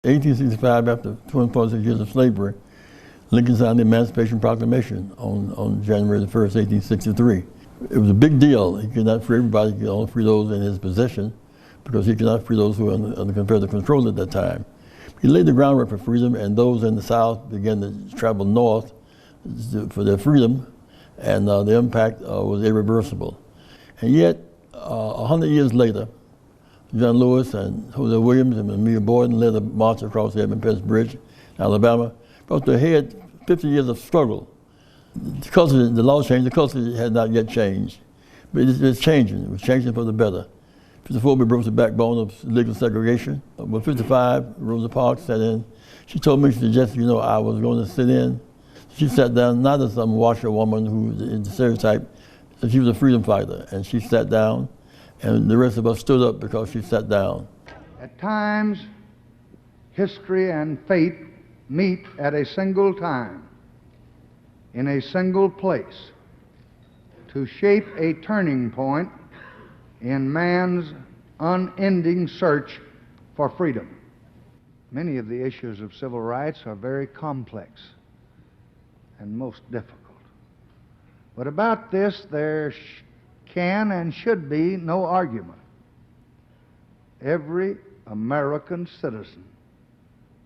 1865, after 26 years of slavery, Lincoln signed the Emancipation Proclamation on January the 1st, 1863. It was a big deal. He could not free everybody, he could only free those in his possession, because he could not free those who were under Confederate control at that time. He laid the groundwork for freedom, and those in the South began to travel north for their freedom, and the impact was irreversible. And yet, 100 years later, John Lewis and Jose Williams and Amelia Borden led a march across the Edmund Bridge, Alabama, brought to a head 50 years of struggle. Because the law changed, the culture had not yet changed. But it's changing. It was changing for the better. 54, we broke the backbone of legal segregation. When 55, Rosa Parks sat in. She told me, she suggested, I was going to sit in. She sat down, not as some washerwoman who was in the stereotype, so she was a freedom fighter. And she sat down, and the rest of us stood up because she sat down. At times, history and fate meet at a single time, in a single place, to shape a turning point in man's unending search for freedom. Many of the issues of civil rights are very complex and most difficult. But about this, there can and should be no argument. Every American citizen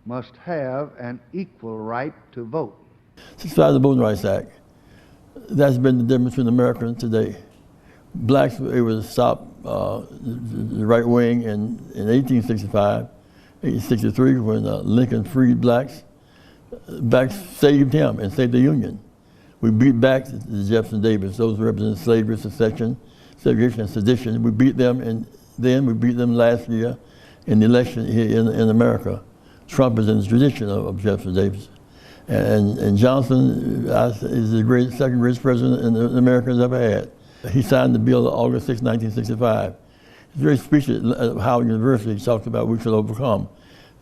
must have an equal right to vote. Since the Voting Rights Act, that's been the difference between America and today. Blacks were able to stop the right wing in 1865, 1863, when Lincoln freed blacks. Blacks saved him and saved the Union. We beat back the Jefferson Davis, those who represented slavery, secession, segregation, and sedition. We beat them, and then we beat them last year in the election here in America. Trump is in the tradition of Jefferson Davis. And Johnson is the second greatest president America has ever had. He signed the bill August 6, 1965. His very speech at Howard University talked about we shall overcome.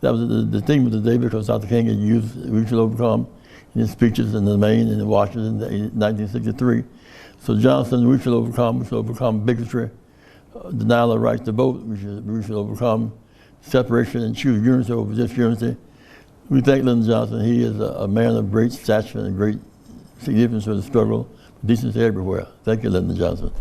That was the theme of the day, because Dr. King had used we shall overcome in his speeches in the Maine and in Washington in 1963. So Johnson, we shall overcome bigotry, denial of rights to vote, we shall overcome separation and choose unity over disunity. We thank Lyndon Johnson. He is a man of great stature and great significance for the struggle, decency everywhere. Thank you, Lyndon Johnson.